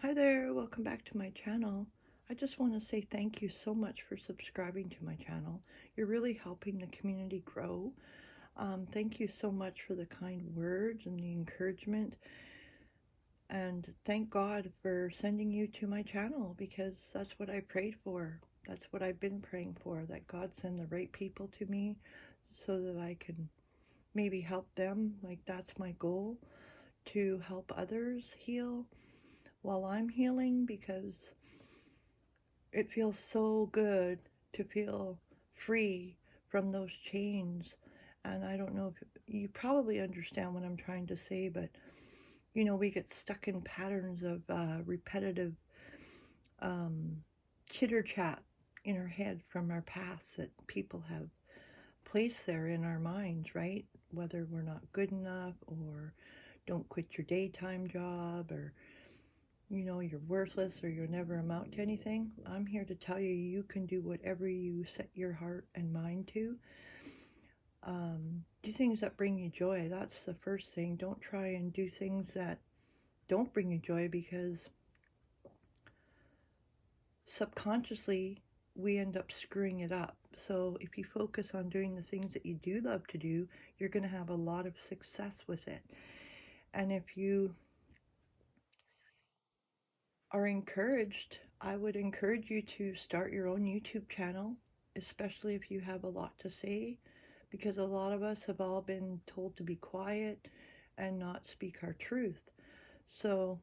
Hi there, welcome back to my channel. I just want to say thank you so much for subscribing to my channel. You're really helping the community grow. Thank you so much for the kind words and the encouragement. And thank God for sending you to my channel because that's what I prayed for. That's what I've been praying for, that God send the right people to me so that I can maybe help them. Like that's my goal, to help others heal while I'm healing, because it feels so good to feel free from those chains. And I don't know if you probably understand what I'm trying to say, but we get stuck in patterns of repetitive chitter chat in our head from our past that people have placed there in our minds, right? Whether we're not good enough, or don't quit your daytime job, or you're worthless, or you'll never amount to anything. I'm here to tell you, you can do whatever you set your heart and mind to. Do things that bring you joy. That's the first thing. Don't try and do things that don't bring you joy, because subconsciously we end up screwing it up. So if you focus on doing the things that you do love to do, you're going to have a lot of success with it. And if you are encouraged, I would encourage you to start your own YouTube channel, especially if you have a lot to say, because a lot of us have all been told to be quiet and not speak our truth. So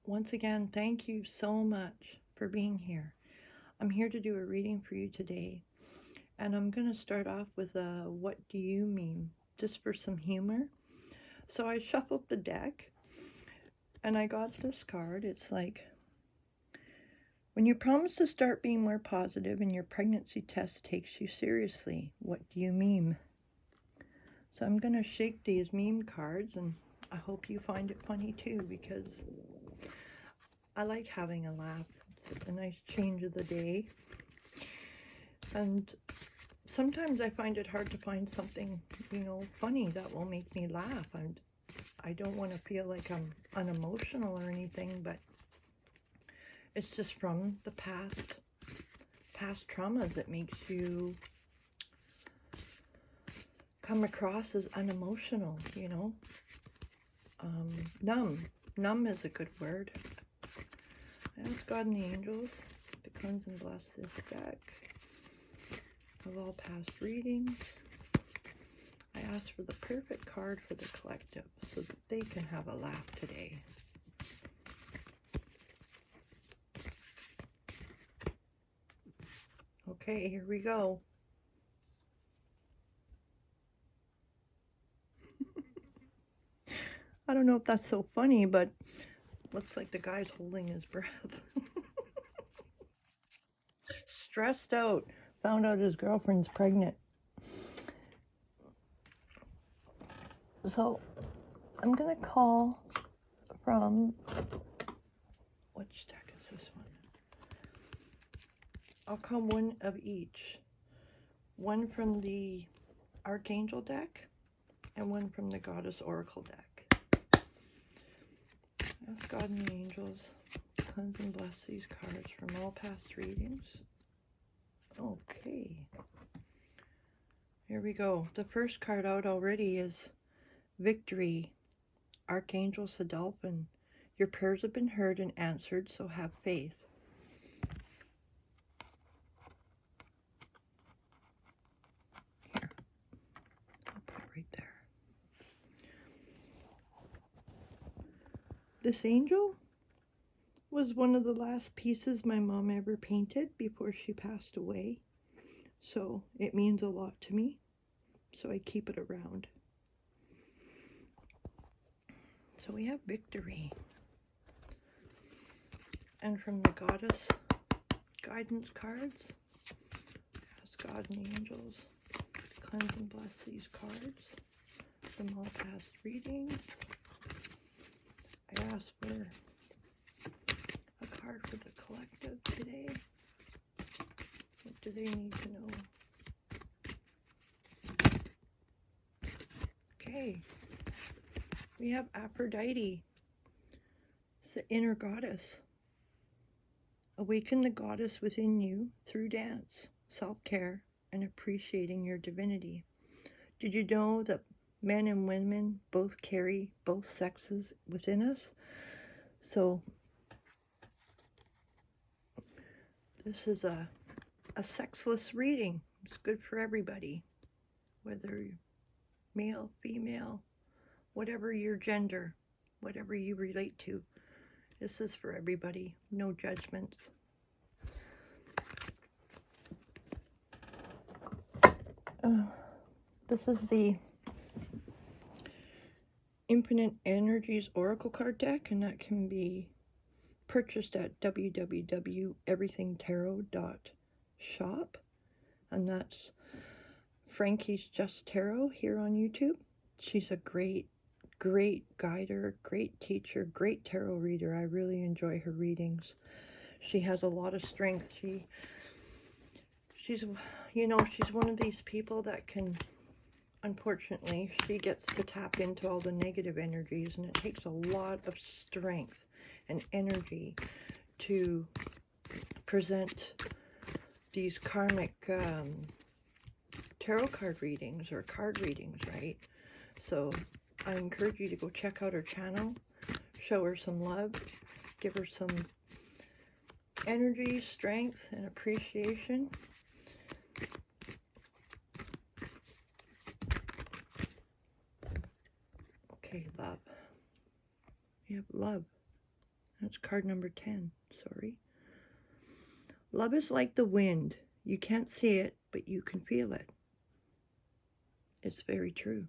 once again, thank you so much for being here. I'm here to do a reading for you today, and I'm going to start off with a what do you mean, just for some humor. So I shuffled the deck and I got this card. It's like, when you promise to start being more positive and your pregnancy test takes you seriously, what do you meme? So I'm going to shake these meme cards, and I hope you find it funny too, because I like having a laugh. It's a nice change of the day. And sometimes I find it hard to find something, funny that will make me laugh. And I don't want to feel like I'm unemotional or anything, but it's just from the past traumas that makes you come across as unemotional, numb is a good word. I ask God and the angels to cleanse and bless this deck of all past readings. I ask for the perfect card for the collective so that they can have a laugh today. Okay, here we go. I don't know if that's so funny, but looks like the guy's holding his breath. Stressed out. Found out his girlfriend's pregnant. So I'm going to call from, which deck is this one? I'll call one of each. One from the Archangel deck and one from the Goddess Oracle deck. Ask God and the angels to cleanse and bless these cards from all past readings. Okay. Here we go. The first card out already is Victory, Archangel Sandalphon. Your prayers have been heard and answered, so have faith. Here, I'll put it right there. This angel was one of the last pieces my mom ever painted before she passed away. So it means a lot to me. So I keep it around. So we have Victory. And from the Goddess guidance cards, ask God and the angels to cleanse and bless these cards from all past readings. I ask for a card for the collective today. What do they need to know? Okay, we have Aphrodite, the inner goddess. Awaken the goddess within you through dance, self-care, and appreciating your divinity. Did you know that men and women both carry both sexes within us? So this is a sexless reading. It's good for everybody, whether you're male, female, whatever your gender, whatever you relate to. This is for everybody, no judgments. This is the Infinite Energies Oracle card deck, and that can be purchased at www.everythingtarot.shop, and that's Frankie's Just Tarot here on YouTube. She's a great guider, great teacher, great tarot reader. I really enjoy her readings. She has a lot of strength. She's one of these people that can, unfortunately, she gets to tap into all the negative energies, and it takes a lot of strength and energy to present these karmic tarot card readings or card readings, right? So I encourage you to go check out her channel, show her some love, give her some energy, strength, and appreciation. Okay, love. We have love. That's card number 10, sorry. Love is like the wind. You can't see it, but you can feel it. It's very true.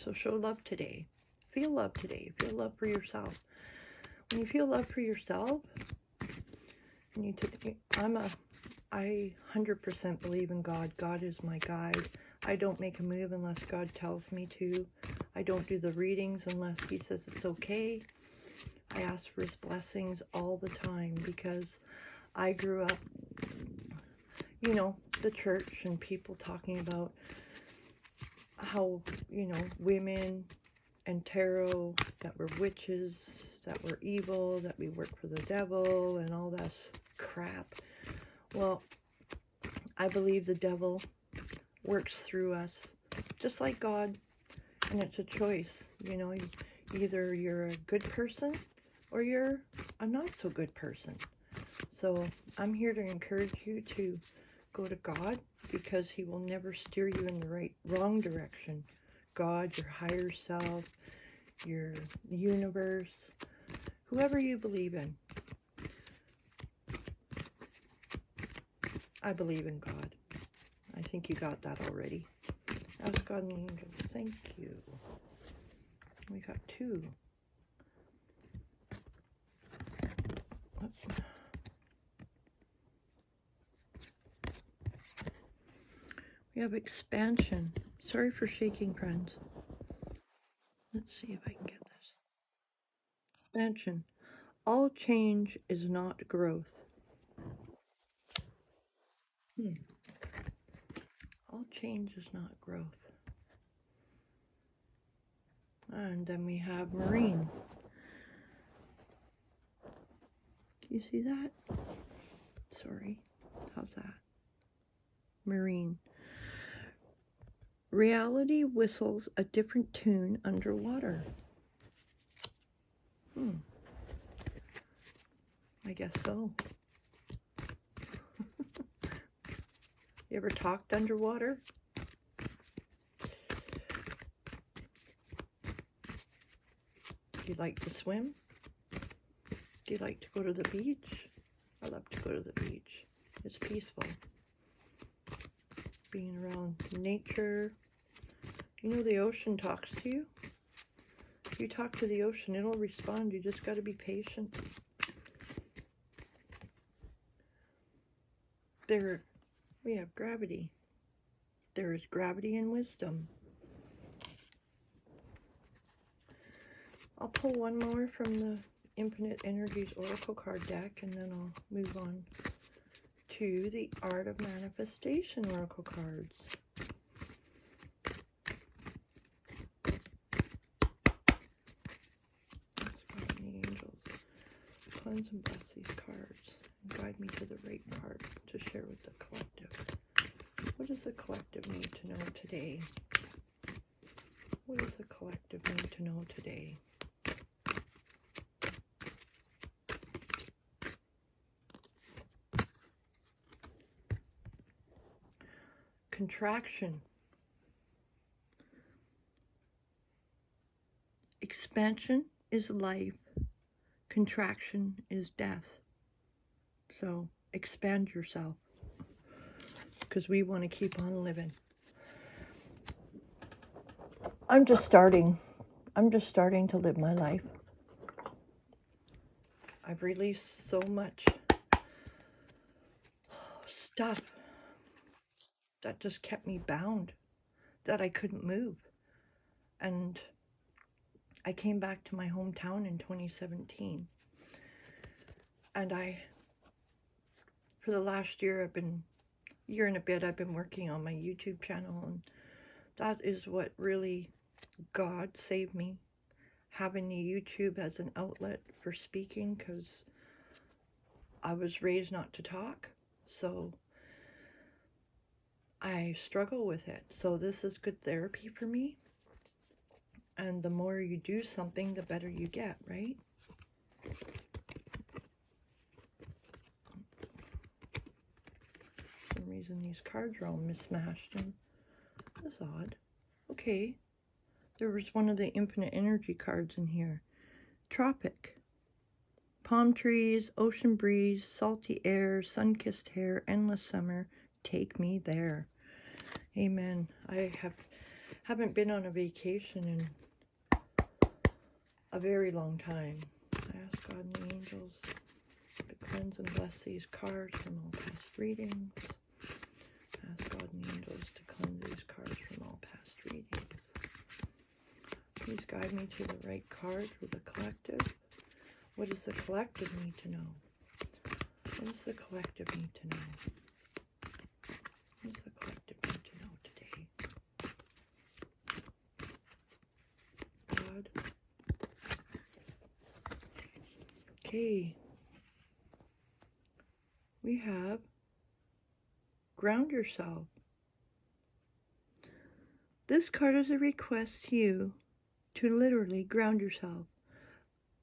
So show love today. Feel love today. Feel love for yourself. When you feel love for yourself, and I 100% believe in God. God is my guide. I don't make a move unless God tells me to. I don't do the readings unless he says it's okay. I ask for his blessings all the time because I grew up, the church and people talking about how, women and tarot, that we're witches, that we're evil, that we work for the devil, and all that crap. Well, I believe the devil works through us, just like God, and it's a choice. Either you're a good person or you're a not so good person. So I'm here to encourage you to go to God, because he will never steer you in the wrong direction. God, your higher self, your universe, whoever you believe in. I believe in God. I think you got that already. Ask God and the angels. Thank you. We got 2. Oops. We have expansion. Sorry for shaking, friends. Let's see if I can get this. Expansion. All change is not growth. All change is not growth. And then we have marine. Do you see that? Sorry. How's that? Marine. Reality whistles a different tune underwater. I guess so. You ever talked underwater? Do you like to swim? Do you like to go to the beach? I love to go to the beach. It's peaceful. Being around nature. The ocean talks to you. If you talk to the ocean, it'll respond. You just got to be patient. We have gravity. There is gravity and wisdom. I'll pull one more from the Infinite Energies Oracle card deck, and then I'll move on to the Art of Manifestation Oracle cards. That's cleanse and bless these cards and guide me to the right card to share with the collective. What does the collective need to know today? What does the collective need to know today? Contraction. Expansion is life. Contraction is death. So expand yourself, because we want to keep on living. I'm just starting to live my life. I've released so much stuff that just kept me bound, that I couldn't move. And I came back to my hometown in 2017. And for the last year and a bit, I've been working on my YouTube channel. And that is what really, God saved me. Having the YouTube as an outlet for speaking, because I was raised not to talk. So I struggle with it. So this is good therapy for me. And the more you do something, the better you get, right? For some reason these cards are all mismatched, and that's odd. Okay. There was one of the infinite energy cards in here. Tropic. Palm trees, ocean breeze, salty air, sun-kissed hair, endless summer. Take me there. Amen. I haven't been on a vacation in a very long time. I ask God and the angels to cleanse and bless these cards from all past readings. Ask God and the angels to cleanse these cards from all past readings. Please guide me to the right card for the collective. What does the collective need to know? What does the collective need to know? What does the collective need to know today? God. Okay. We have ground yourself. This card is a request to you to literally ground yourself.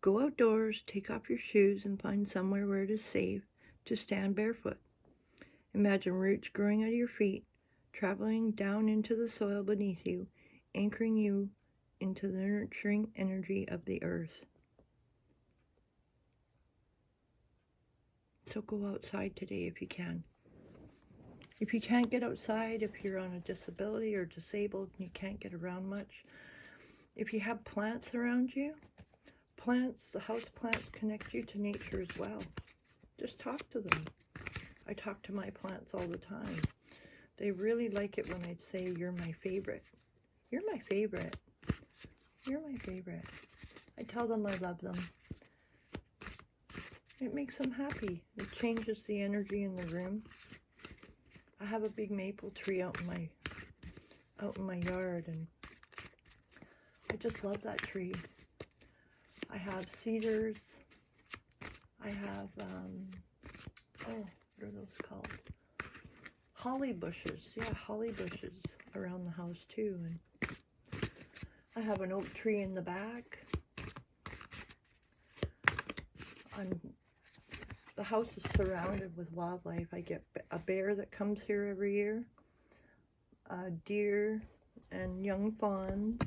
Go outdoors, take off your shoes, and find somewhere where it is safe to stand barefoot. Imagine roots growing out of your feet, traveling down into the soil beneath you, anchoring you into the nurturing energy of the earth. So go outside today if you can. If you can't get outside, if you're on a disability or disabled and you can't get around much, if you have plants around you, the house plants connect you to nature as well. Just talk to them. I talk to my plants all the time. They really like it when I say, you're my favorite. You're my favorite. You're my favorite. I tell them I love them. It makes them happy. It changes the energy in the room. I have a big maple tree out in my yard, and I just love that tree. I have cedars. I have, what are those called? Holly bushes. Yeah, holly bushes around the house too. And I have an oak tree in the back. The house is surrounded with wildlife. I get a bear that comes here every year, deer and young fawns,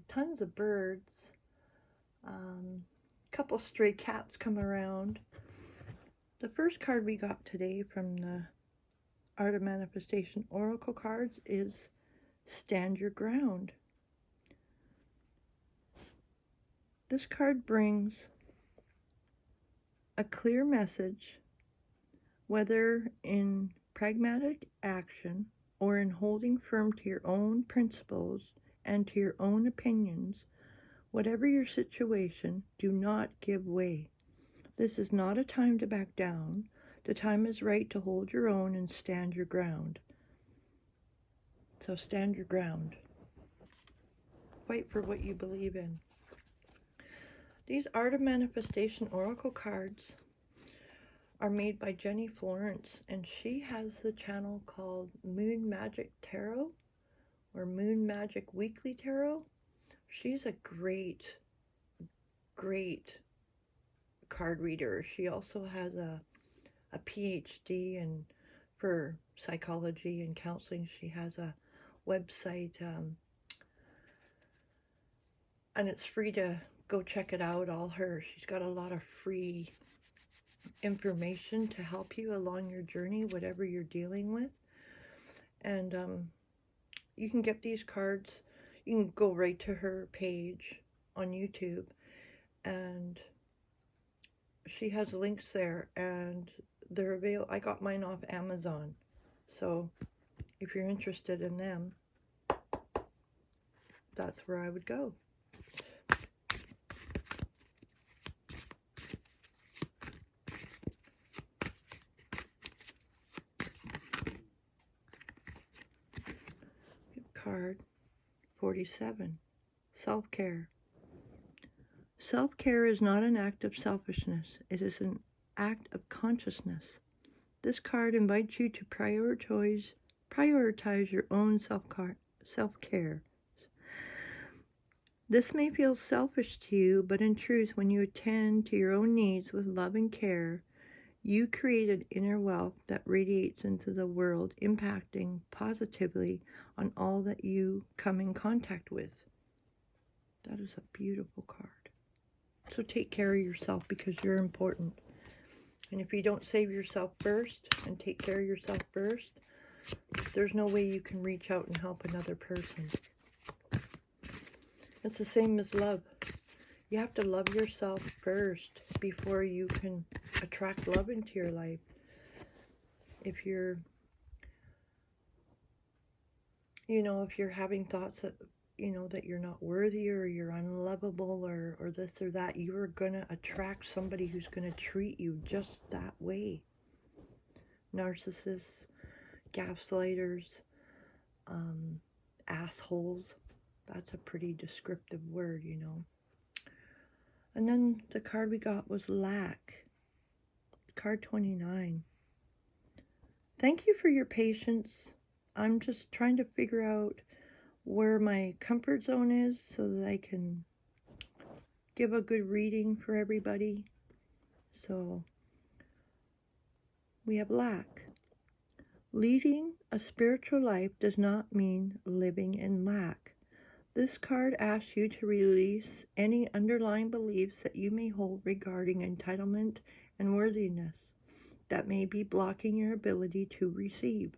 tons of birds, couple stray cats come around. The first card we got today from the Art of Manifestation Oracle cards is Stand Your Ground. This card brings a clear message, whether in pragmatic action or in holding firm to your own principles and to your own opinions. Whatever your situation, do not give way. This is not a time to back down. The time is right to hold your own and stand your ground. So stand your ground. Fight for what you believe in. These Art of Manifestation Oracle cards are made by Jenny Florence, and she has the channel called Moon Magic Tarot or Moon Magic Weekly Tarot. She's a great card reader. She also has a PhD for psychology and counseling. She has a website, and it's free to go check it out. She's got a lot of free information to help you along your journey, whatever you're dealing with. And you can get these cards. You can go right to her page on YouTube, and she has links there, and they're available. I got mine off Amazon, so if you're interested in them, that's where I would go. Card 47, self-care. Self-care is not an act of selfishness. It is an act of consciousness. This card invites you to prioritize your own self-care. This may feel selfish to you, but in truth, when you attend to your own needs with love and care, you create an inner wealth that radiates into the world, impacting positively on all that you come in contact with. That is a beautiful card. So take care of yourself, because you're important. And if you don't save yourself first and take care of yourself first, there's no way you can reach out and help another person. It's the same as love. You have to love yourself first before you can attract love into your life. If you're, if you're having thoughts that, that you're not worthy or you're unlovable or this or that, you are going to attract somebody who's going to treat you just that way. Narcissists, gaslighters, assholes. That's a pretty descriptive word, And then the card we got was lack. Card 29. Thank you for your patience. I'm just trying to figure out where my comfort zone is so that I can give a good reading for everybody. So we have lack. Leading a spiritual life does not mean living in lack. This card asks you to release any underlying beliefs that you may hold regarding entitlement and worthiness that may be blocking your ability to receive.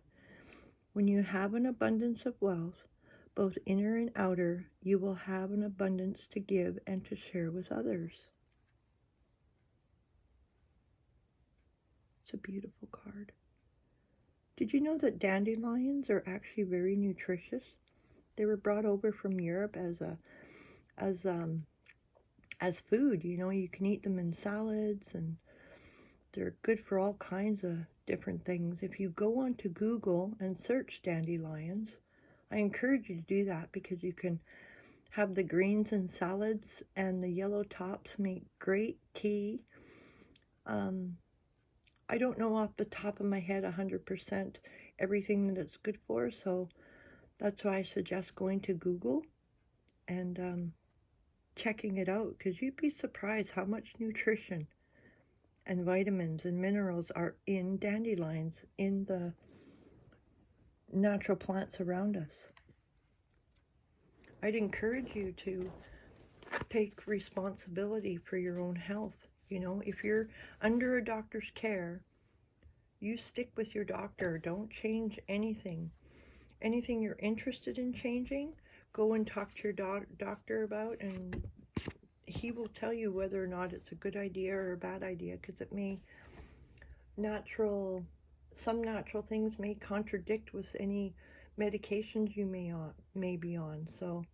When you have an abundance of wealth, both inner and outer, you will have an abundance to give and to share with others. It's a beautiful card. Did you know that dandelions are actually very nutritious? They were brought over from Europe as food. You can eat them in salads, and they're good for all kinds of different things. If you go onto Google and search dandelions, I encourage you to do that, because you can have the greens in salads, and the yellow tops make great tea. I don't know off the top of my head 100% everything that it's good for, so that's why I suggest going to Google and checking it out, because you'd be surprised how much nutrition and vitamins and minerals are in dandelions, in the natural plants around us. I'd encourage you to take responsibility for your own health. If you're under a doctor's care, you stick with your doctor. Don't change anything. Anything you're interested in changing, go and talk to your doctor about, and he will tell you whether or not it's a good idea or a bad idea, because some natural things may contradict with any medications you may be on. So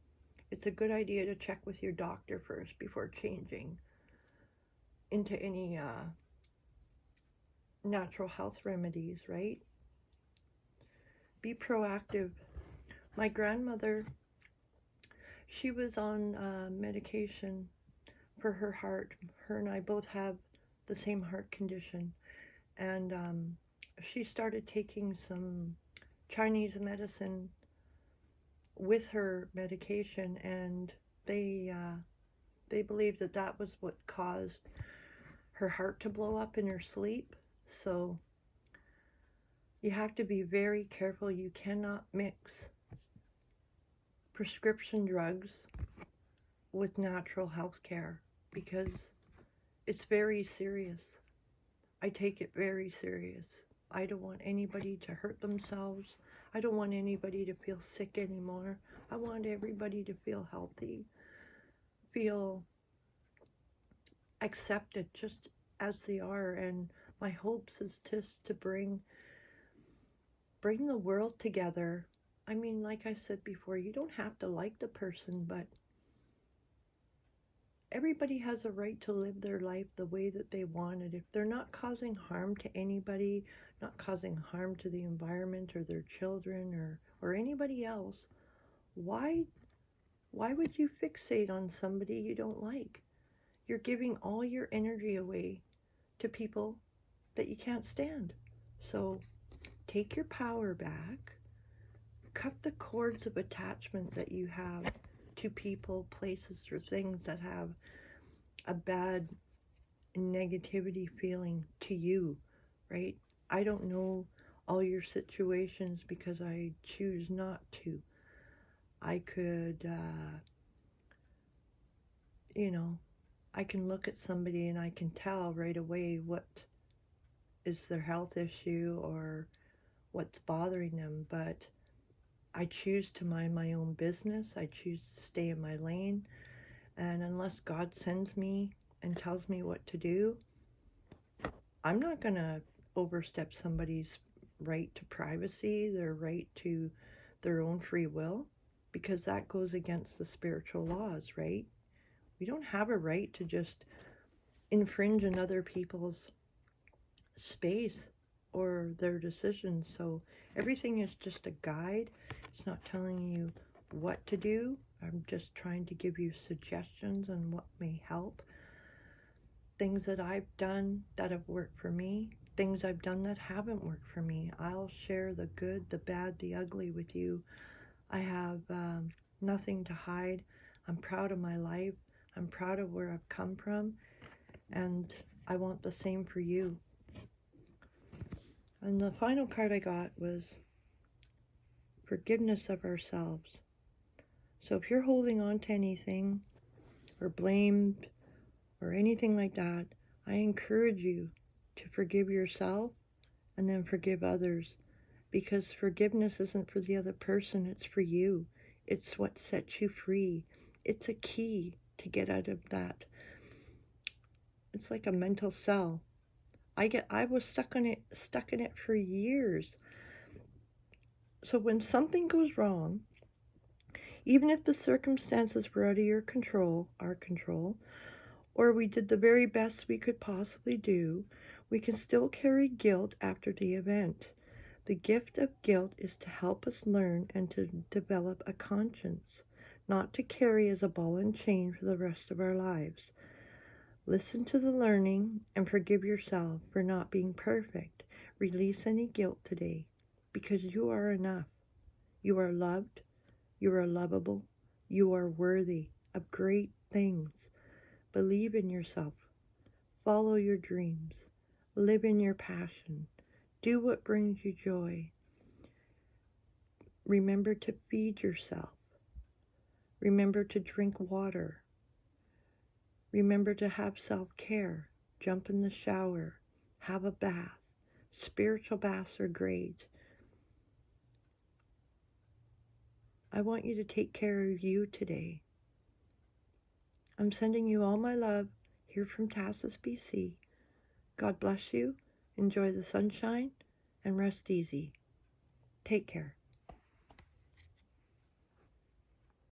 it's a good idea to check with your doctor first before changing into any natural health remedies, right? Be proactive. My grandmother, she was on medication for her heart. Her and I both have the same heart condition. And she started taking some Chinese medicine with her medication, and they believe that that was what caused her heart to blow up in her sleep. So you have to be very careful. You cannot mix prescription drugs with natural health care because it's very serious. I take it very serious. I don't want anybody to hurt themselves. I don't want anybody to feel sick anymore. I want everybody to feel healthy, feel accepted just as they are. And my hopes is just to bring the world together. I mean, like I said before, you don't have to like the person, but everybody has a right to live their life the way that they want it. If they're not causing harm to anybody, not causing harm to the environment or their children or anybody else, why would you fixate on somebody you don't like? You're giving all your energy away to people that you can't stand. So take your power back. Cut the cords of attachment that you have to people, places, or things that have a bad negativity feeling to you, right? I don't know all your situations because I choose not to. I could, I can look at somebody and I can tell right away what is their health issue or what's bothering them, but I choose to mind my own business. I choose to stay in my lane. And unless God sends me and tells me what to do, I'm not going to overstep somebody's right to privacy, their right to their own free will, because that goes against the spiritual laws, right? We don't have a right to just infringe on other people's space or their decisions. So everything is just a guide. It's not telling you what to do. I'm just trying to give you suggestions on what may help. Things that I've done that have worked for me, things I've done that haven't worked for me. I'll share the good, the bad, the ugly with you. I have nothing to hide. I'm proud of my life. I'm proud of where I've come from, and I want the same for you. And the final card I got was forgiveness of ourselves. So if you're holding on to anything or blamed or anything like that, I encourage you to forgive yourself and then forgive others, because forgiveness isn't for the other person, it's for you. It's what sets you free. It's a key to get out of that. It's like a mental cell. I was stuck in it for years. So when something goes wrong, even if the circumstances were out of your control, our control, or we did the very best we could possibly do, we can still carry guilt after the event. The gift of guilt is to help us learn and to develop a conscience, not to carry as a ball and chain for the rest of our lives. Listen to the learning and forgive yourself for not being perfect. Release any guilt today, because you are enough. You are loved. You are lovable. You are worthy of great things. Believe in yourself. Follow your dreams. Live in your passion. Do what brings you joy. Remember to feed yourself. Remember to drink water. Remember to have self-care. Jump in the shower. Have a bath. Spiritual baths are great. I want you to take care of you today. I'm sending you all my love here from Tassus, BC. God bless you. Enjoy the sunshine and rest easy. Take care.